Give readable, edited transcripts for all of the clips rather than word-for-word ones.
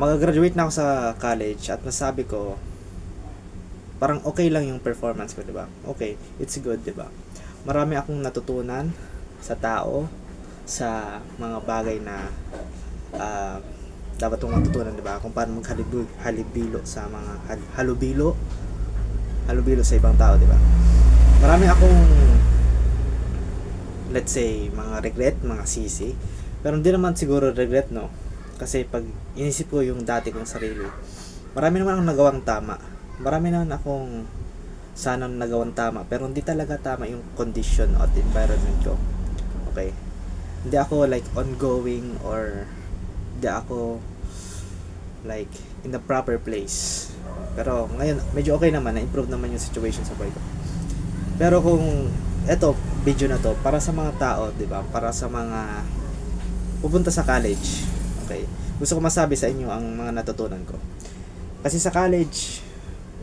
Mag-graduate na ako sa college at nasabi ko, parang okay lang yung performance ko, di ba? Okay, it's good, di ba? Marami akong natutunan sa tao, sa mga bagay na dapat kong matutunan, di ba? Kung paano halubilo sa mga halubilo sa ibang tao, di ba? Marami akong, let's say, mga regret, mga sisi. Pero hindi naman siguro regret, no? Kasi pag inisip ko yung dati kong sarili, marami naman akong nagawang tama. Marami naman akong sana nagawang tama, pero hindi talaga tama yung condition at environment ko. Okay? Hindi ako like ongoing, or hindi ako like in the proper place. Pero ngayon, medyo okay naman, na-improve naman yung situation sa buhay ko. Pero kung eto, video na to, para sa mga tao, di ba? Para sa mga pupunta sa college. Okay? Gusto ko masabi sa inyo ang mga natutunan ko. Kasi sa college,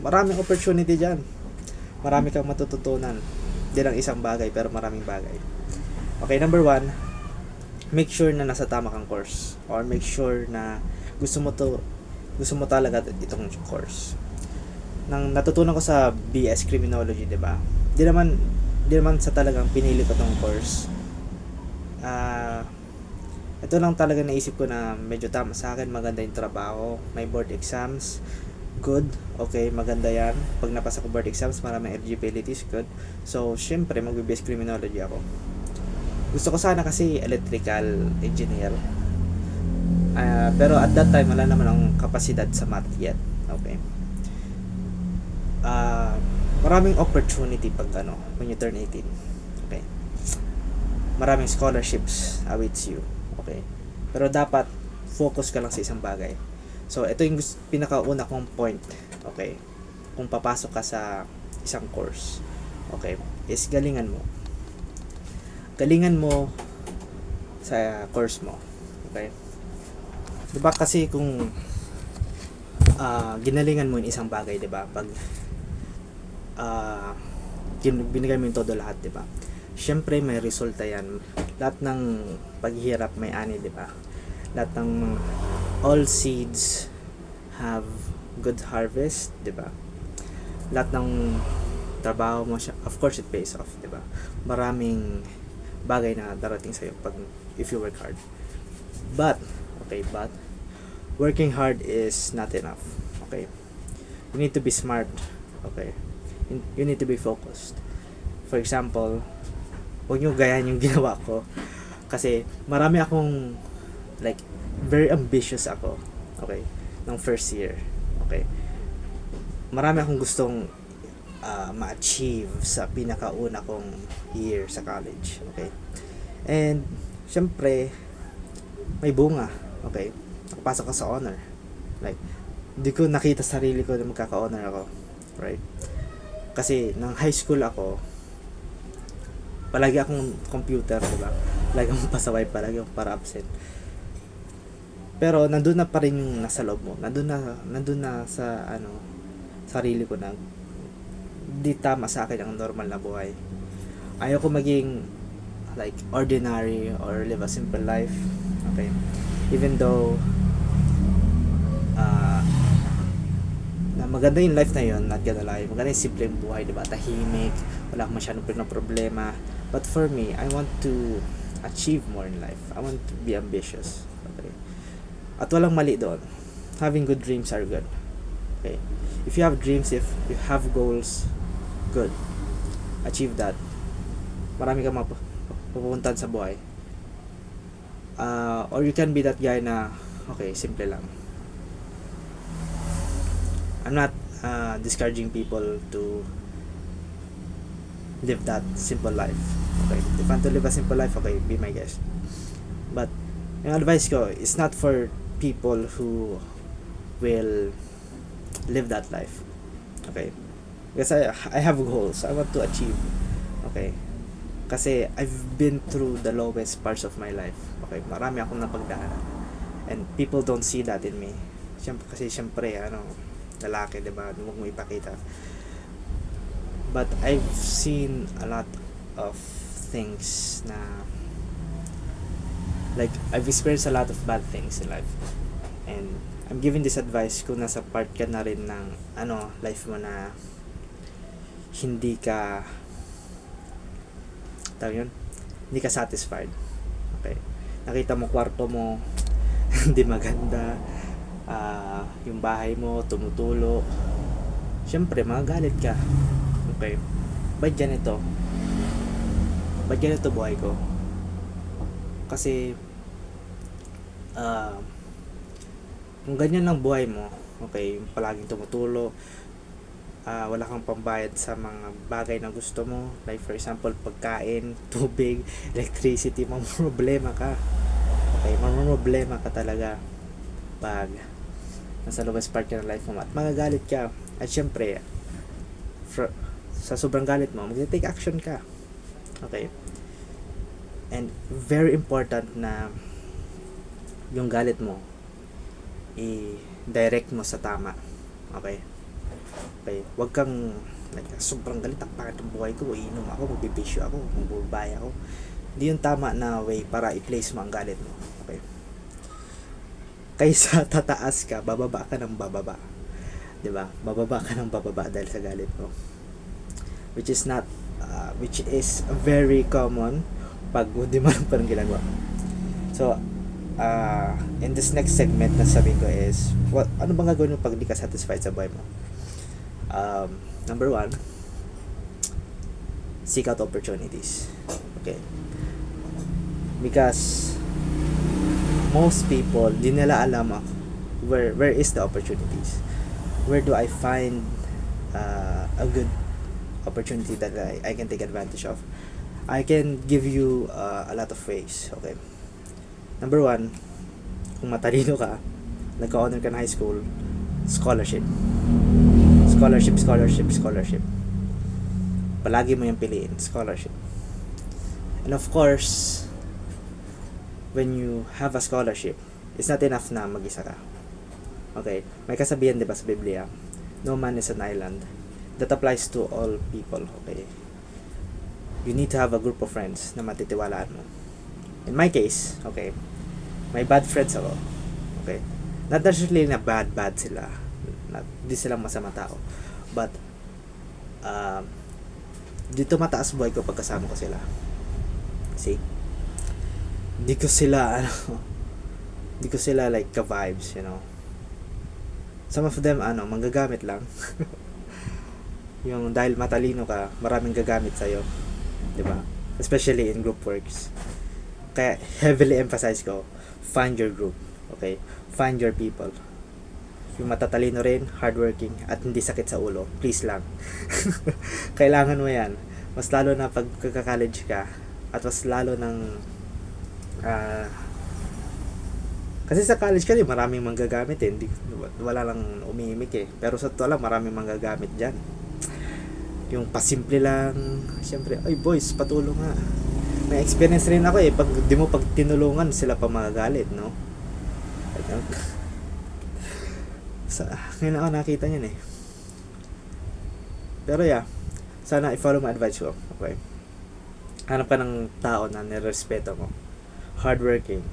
maraming opportunity dyan. Marami kang matututunan. Hindi lang isang bagay, pero maraming bagay. Okay, number 1, make sure na nasa tama kang course. Or make sure na gusto mo talaga itong course. Nang natutunan ko sa BS Criminology, 'di ba? Di naman sa talagang pinili ko tong course. Ito lang talaga naisip ko na medyo tama sa akin, maganda yung trabaho, may board exams, good, okay, maganda yan. Pag napasa ko board exams, maraming eligibilities, good. So, syempre, mag-BS Criminology ako. Gusto ko sana kasi electrical engineer. Pero at that time, wala naman akong kapasidad sa math yet. Okay. Maraming opportunity pag when you turn 18. Okay. Maraming scholarships awaits you. Okay. Pero dapat focus ka lang sa isang bagay. So, ito yung pinakauna kong point. Okay. Kung papasok ka sa isang course. Okay. Is galingan mo. Galingan mo sa course mo. Okay. Diba kasi kung ginalingan mo yung isang bagay, diba? Pag binigay mo yung todo lahat, diba? Syempre may resulta yan. Lahat ng paghihirap may ani, diba? Lahat ng all seeds have good harvest, diba? Lahat ng trabaho mo, of course it pays off, diba? Maraming bagay na darating sa'yo if you work hard. But working hard is not enough. Okay? You need to be smart. Okay? You need to be focused. For example, huwag nyo gayahin yung ginawa ko. Kasi marami akong like very ambitious ako. Okay? Nung first year. Okay? Marami akong gustong ma-achieve sa pinakauna kong year sa college. Okay? And syempre may bunga. Okay? Nakapasok ka sa honor. Like, hindi ko nakita sarili ko na magkaka-honor ako. Right? Kasi nang high school ako, palagi akong computer, diba? Palagi akong pasaway, palagi akong para absent. Pero nandun na pa rin yung nasa loob mo. Nandun na sa sarili ko na di tama sa akin ang normal na buhay. Ayaw ko maging like ordinary or live a simple life. Okay? Even though na maganda yung life na yun, not gonna lie, maganda yung simple yung buhay, diba? Tahimik, wala akong masyadong problema. But for me, I want to achieve more in life. I want to be ambitious. Okay? At walang mali doon. Having good dreams are good. Okay? If you have dreams, if you have goals, good. Achieve that. Marami kang mapupuntahan sa buhay. Or you can be that guy na, okay, simple lang. I'm not discouraging people to live that simple life. Okay, if you want to live a simple life, okay, be my guest. But yung advice ko is not for people who will live that life. Okay, because I have goals I want to achieve. Okay, kasi I've been through the lowest parts of my life. Okay, marami akong napagdaanan, and people don't see that in me. Siyempre lalaki, diba? Huwag mo ipakita. But I've seen a lot of things na like I've experienced a lot of bad things in life, and I'm giving this advice kung nasa part ka na rin ng life mo na hindi ka hindi ka satisfied. Okay, nakita mo kwarto mo hindi maganda, yung bahay mo tumutulo, syempre magagalit ka. Okay, ba't ganito buhay ko? Kasi kung ganyan lang buhay mo, okay, yung palaging tumutulo, wala kang pambayad sa mga bagay na gusto mo, like for example pagkain, tubig, electricity, mamroblema ka. Okay, mamroblema ka talaga pag nasa lowest part ka ng life mo at magagalit ka. At syempre sa sobrang galit mo, mag-take action ka. Okay, and very important na yung galit mo i-direct mo sa tama. Okay, wag kang sobrang galit, ang pangit ng buhay ko, iinom ako, magbibisyo ako, magbubay ako. Hindi yung tama na way para i-place mo ang galit mo. Okay, kaysa tataas ka, bababa ka ng bababa, diba? Bababa ka ng bababa dahil sa galit mo, which is very common pag hindi mo lang parang ginagawa. So in this next segment na sabi ko is ano bang gagawin mo pag di ka satisfied sa buhay mo? Number 1, seek out opportunities. Okay, because most people di nila alam where is the opportunities, where do I find a good opportunity that I can take advantage of. I can give you a lot of ways. Okay, number 1, kung matalino ka, nagka-honor ka na high school, scholarship. Palagi mo yung piliin, scholarship. And of course, when you have a scholarship, it's not enough na mag-isa ka. Okay, may kasabihan diba sa Biblia, no man is an island. That applies to all people. Okay, you need to have a group of friends na matitiwalaan mo. In my case, okay, may bad friends ako. Okay, not necessarily na bad sila, di silang masama tao, but dito mataas buhay ko pagkasama ko sila. See, di ko sila like ka-vibes, you know. Some of them manggagamit lang. Yung dahil matalino ka, maraming gagamit sa'yo, di ba? Especially in group works. Kaya heavily emphasize ko, find your group. Okay, find your people. Yung matatalino rin, hardworking, at hindi sakit sa ulo, please lang. Kailangan mo yan, mas lalo na pag kaka-college ka, at mas lalo ng kasi sa college ka maraming manggagamit hindi, wala lang umimik pero sa totoo lang maraming manggagamit dyan. Yung pasimple lang, syempre, ay boys, patulong nga. May experience rin ako pag di mo pag tinulungan sila pa magagalit, no? Ngayon ako nakita niyan Pero yeah, sana i-follow mo advice ko. Okay, hanap ka ng tao na nirespeto mo, hardworking,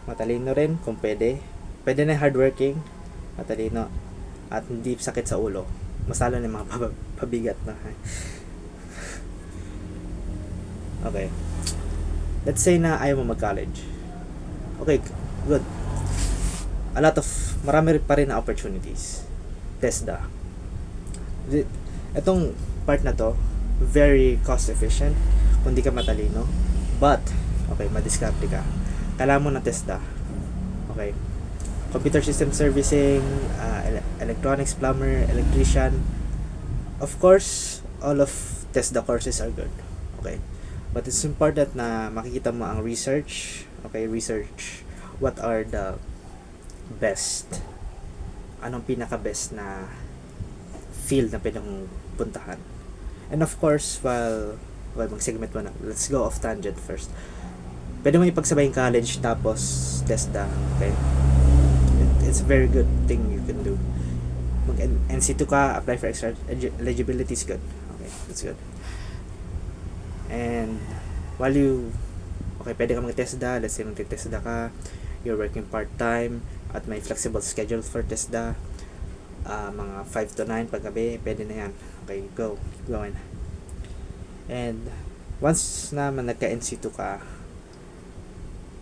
matalino rin kung pwede na hardworking, matalino, at hindi sakit sa ulo. Mas lalo na mga pabigat na. Okay, let's say na ayaw mo mag-college. Okay, good. Marami pa rin na opportunities. TESDA. Itong part na to, very cost efficient kung di ka matalino. But, okay, madiskarte ka. Kailangan mo ng TESDA. Okay. Computer system servicing, electronics, plumber, electrician. Of course, all of TESDA courses are good. Okay. But it's important na makikita mo ang research. Okay, research. What are the best? Anong pinaka-best na field na pwede mong puntahan? And of course, while mag-segment mo na, let's go off tangent first. Pwede mo ipagsabay yung college tapos TESDA. Okay? It's a very good thing you can do. Mag-NC2 ka, apply for extra eligibility is good. Okay, that's good. And pwede ka mag-TESDA, let's say mag-TESDA ka, you're working part-time, at may flexible schedule for TESDA, mga 5 to 9 paggabi, pwede na yan. Okay, go, keep going. And once naman nagka NC2 ka,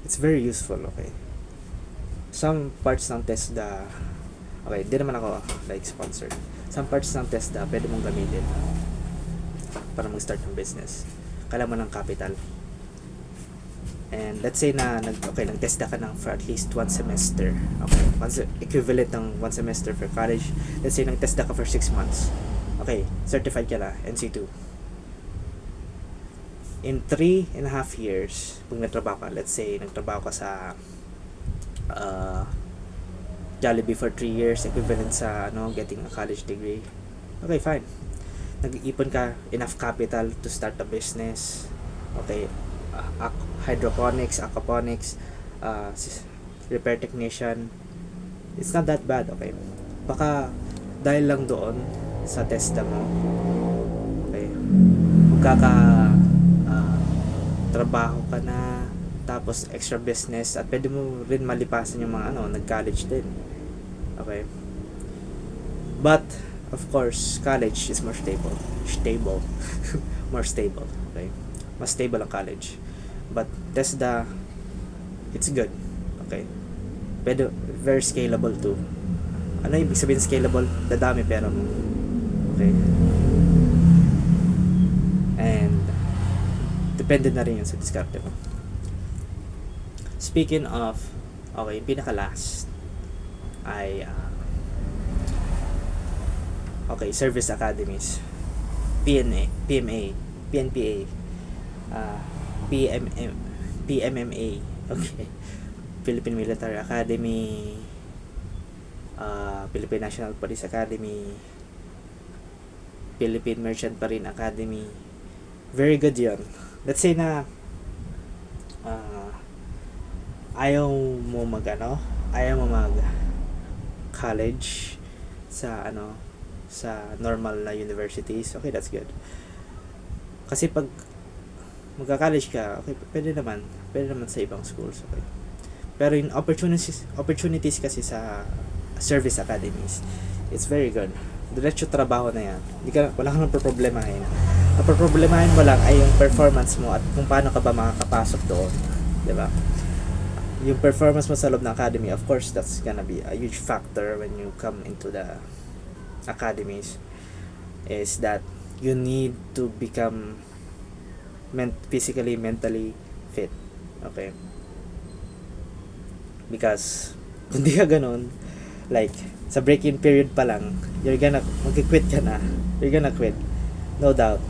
it's very useful. Okay, some parts ng TESDA, okay, di naman ako like sponsored, some parts ng TESDA pwede mong gamitin para mag-start ng business. Kailangan mo ng capital. And let's say na nag-TESDA ka ng for at least 1 semester. Okay, equivalent ng 1 semester for college. Let's say nag-TESDA ka for 6 months. Okay, certified ka na, NC2. In 3.5 years, kung nagtrabaho ka, let's say nagtrabaho ka sa Jollibee for 3 years, equivalent sa getting a college degree. Okay, fine. Nag-iipon ka enough capital to start a business. Okay, hydroponics, aquaponics, repair technician. It's not that bad. Okay, baka dahil lang doon sa TESDA mo, okay, trabaho ka na, tapos extra business, at pwede mo rin malipasan yung mga nag-college din. Okay, but of course college is more stable more stable. Okay, mas stable ang college. But TESDA, it's good. Okay, pero very scalable too. Ano ibig sabihin scalable? Dadami pera mo. Okay, and depende na rin yun sa diskarte mo. Speaking of, okay, yung pinaka last ay okay, service academies, PMA, PNPA, PMMA, okay, Philippine Military Academy, Philippine National Police Academy, Philippine Merchant Marine Academy. Very good yun. Let's say na ayaw mo mag college sa sa normal na universities. Okay, that's good. Kasi pag magka-college ka, okay, pwede naman sa ibang schools. Okay, pero yung opportunities kasi sa service academies, it's very good. Diretso trabaho na yan. Wala kang problemahin. Ang problemahin mo lang ay yung performance mo at kung paano ka ba makakapasok doon, di ba? Yung performance mo sa loob ng academy, of course, that's gonna be a huge factor when you come into the academies, is that you need to become physically, mentally fit. Okay, because kung di ka ganun, like sa break-in period pa lang, mag-quit ka na. You're gonna quit, no doubt,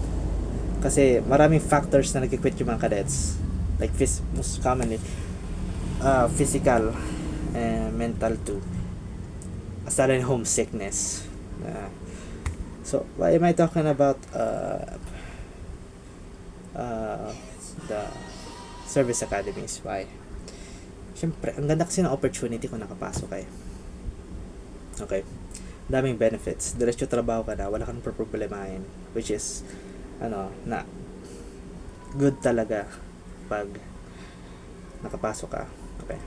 kasi maraming factors na nag-quit yung mga cadets, like most commonly physical and mental too, aside from homesickness. So why am I talking about the service academies? Why? Siyempre, ang ganda kasi ng opportunity kung nakapasok kayo. Okay, daming benefits, diretso trabaho ka na, wala kang problemahin, which is na good talaga pag nakapasok ka. Okay,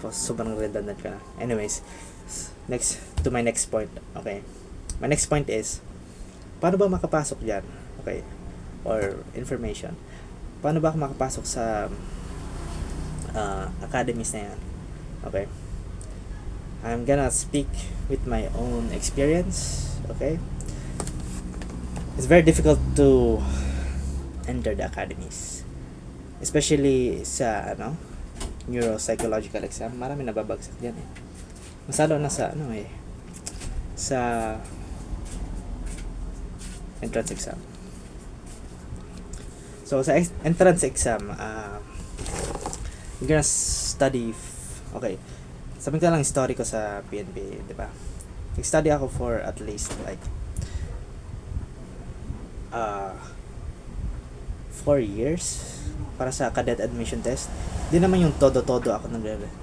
sobrang redundant ka na. Anyways, my next point. Okay, my next point is, paano ba makapasok dyan? Okay, or information, paano ba ako makapasok sa academies na yan? Okay, I'm gonna speak with my own experience. Okay, it's very difficult to enter the academies, especially sa neuropsychological exam. Marami nababagsak diyan eh. Masalo na sa sa entrance exam. So sa entrance exam, you're gonna study okay, sabihin ko lang story ko sa PNP, di ba? Nag-study ako for at least like 4 years para sa cadet admission test. Di naman yung todo-todo ako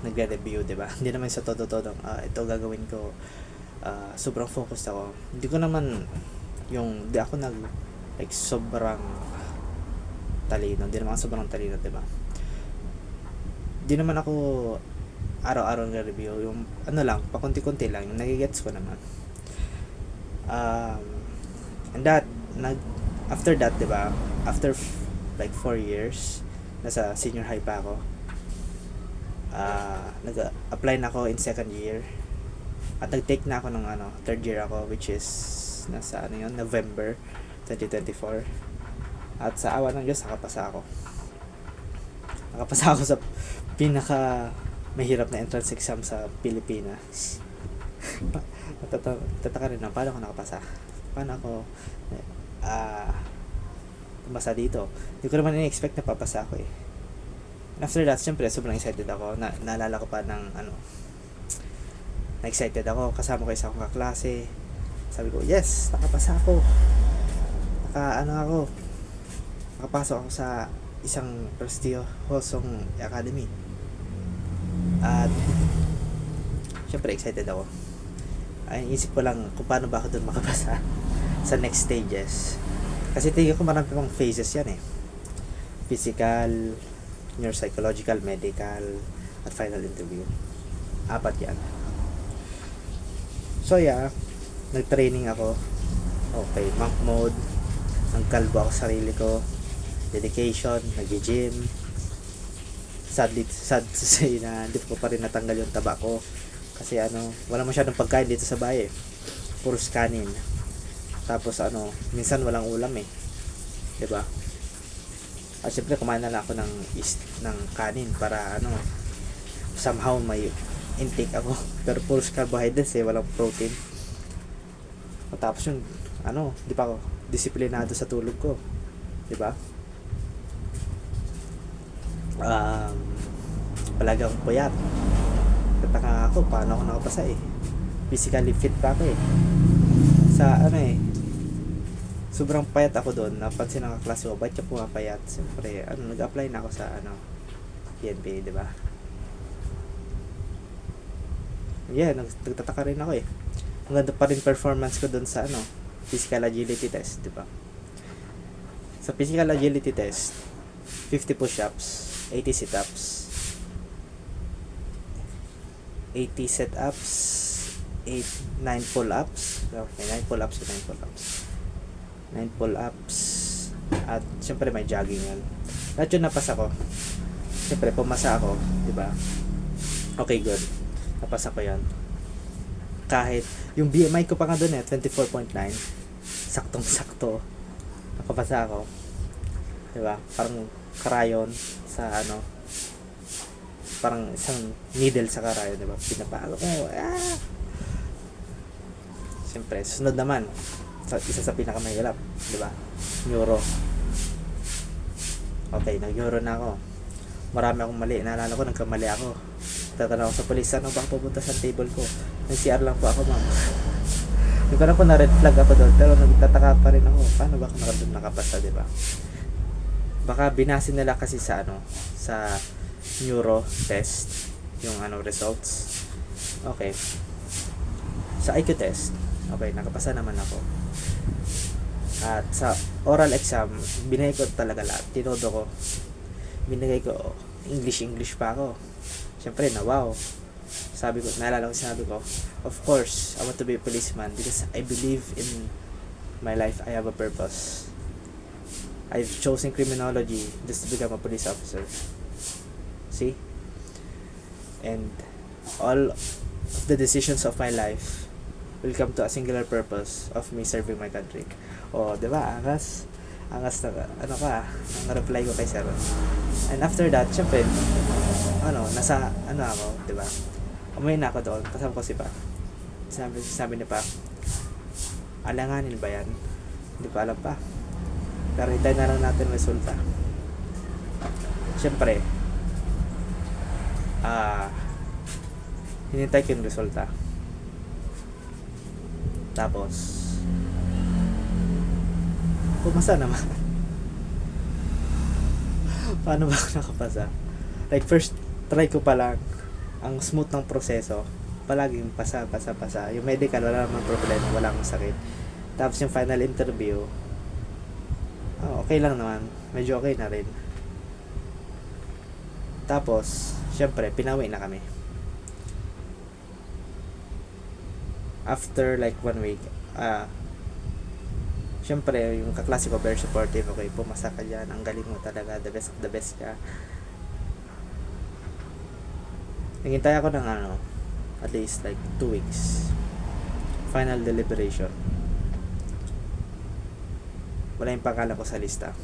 nagre-review, di ba? Hindi naman sa todo-todo ito gagawin ko. Sobrang focused ako. Hindi ko naman di ako like sobrang talino. Di naman sobrang talino, di ba? Di naman ako araw-araw na review. Yung ano lang, pakunti-kunti lang. Yung nagigets ko naman. And that, after that, diba? After like 4 years, nasa senior high pa ako. Nag-apply na ako in second year. At nag-take na ako ng third year ako, which is nasa November 2024. At sa awa ng Diyos, nakapasa ako. Nakapasa ako sa pinaka mahirap na entrance exam sa Pilipinas. Tataka rin na, paano ako nakapasa? Paano ako pumasa dito? Hindi ko naman in-expect na papasa ako eh. And after that, syempre, sobrang excited ako. Naalala ko pa ng na-excited ako. Kasama ko isa akong kaklase. Sabi ko, yes, nakapasa ako. Nakapasok ako sa isang prestihosong academy. At syempre excited ako. Ay, isip ko lang kung paano ba ako doon makapasa sa next stages. Kasi tingin ko marami pang phases yan eh. Physical, neuropsychological, medical, at final interview. 4 yan. So yeah, nag-training ako. Okay, monk mode. Nagkalbo ako sa sarili ko. Dedication, nag-gym. Sad to say na hindi ko pa rin natanggal yung taba ko. Kasi wala masyadong pagkain dito sa bahay eh. Puros kanin. Tapos minsan walang ulam eh. 'Di ba? At syempre kumain na lang ako ng kanin para somehow may intake ako. Pero puros carbohydrates eh, walang protein. Tapos yun, di pa ako disiplinado sa tulog ko. 'Di ba? Palagi akong puyat. Tataka ako paano ako nakapasa eh. Physically fit pa ako eh. Sa sobrang payat ako doon. Napansin ng kaklase ko, ba't siya pumapayat? Siyempre, nag-apply na ako sa PNP, di ba? Yeah, nagtataka rin ako eh. Ang ganda pa rin performance ko doon sa physical agility test, di ba? Sa physical agility test, 50 push-ups, 80 sit-ups, 80 sit-ups, 9 pull-ups. Okay, 9 pull-ups, 9 pull-ups, at syempre may jogging yan. Lahat yun napasa ko. Syempre pumasa ako, di ba? Okay, good. Napasa ko yan. Kahit yung BMI ko pa nga doon 24.9, saktong-sakto. Nakapasa ako. Di ba? Parang karayon sa parang isang needle sa karayon, di ba? Pinapaalo ko. Siyempre, sunod naman isa sa pinakamahirap, di ba? Neuro. Okay, nag-neuro na ako. Marami akong mali. Naalala ko, nagkamali ako. Tatanong ako sa polis, ano ba pupunta sa table ko? Nag-CR lang po ako, ma'am. Hindi ko na po na red flag ako doon, pero nagtataka pa rin ako. Paano ba ako nakapasa, di ba? Baka binasin nila kasi sa sa neuro test yung results. Okay. Sa IQ test, okay, nakapasa naman ako. At sa oral exam, binigay ko talaga lahat. Tinodo ko. Binigay ko English pa ako. Siyempre na wow. Naalala ko sinabi ko, of course, I want to be a policeman because I believe in my life. I have a purpose. I've chosen criminology just to become a police officer. See? And all of the decisions of my life will come to a singular purpose of me serving my country. Oh, di ba? Angas na, ang reply ko kay sir. And after that, syempre, nasa, ako, di ba? Umuwi na ako doon, kasama ko si Pa. Sabi ni Pa, alanganin ba yan? Hindi pa alam pa. Pero hintayin na lang natin resulta. Syempre, hinintay ko yung resulta. Tapos, pumasa naman. Paano ba ako nakapasa? Like, first try ko pa lang, ang smooth ng proseso, palaging pasa. Yung medical, wala namang problema, wala akong sakit. Tapos yung final interview, okay lang naman, medyo okay na rin. Tapos, syempre, pinawi na kami. After like 1 week, syempre yung kaklase ko very supportive. Okay, pumasa ka dyan, ang galing mo talaga, the best of the best ka. Naghintay ako ng at least like 2 weeks. Final deliberation. Wala yung pangalan ko sa lista.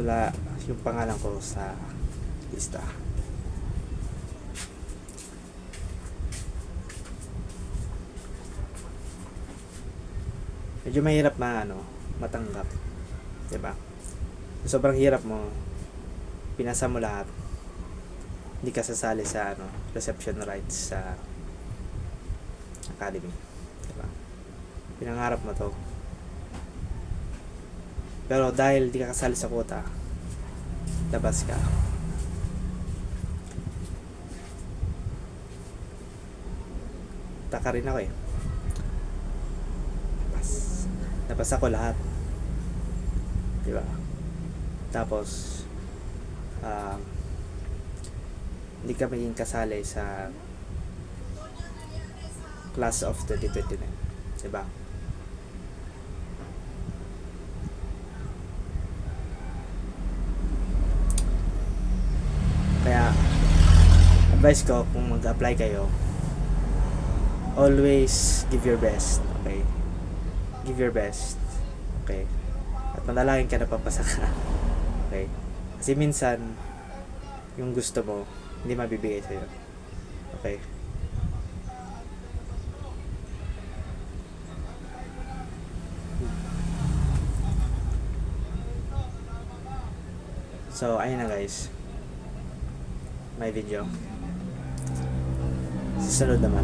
Wala yung pangalan ko sa lista. Medyo mahirap matanggap, 'di ba? Sobrang hirap mo, pinasa mo lahat, hindi ka sasali sa reception rights sa academy, 'di ba? Pinangarap mo to, pero dahil di ka kasali sa quota, labas ka. Taka rin ako eh. Labas ako lahat, 'di ba? Tapos hindi ka maging kasali sa class of 2029, 'di ba? Kaya advice ko, kung mag-apply kayo, always give your best, okay? Give your best, okay? At manalangin ka na papasa ka, okay? Kasi minsan yung gusto mo hindi mabibigay sa'yo, okay? So ayun na guys, may video susunod naman.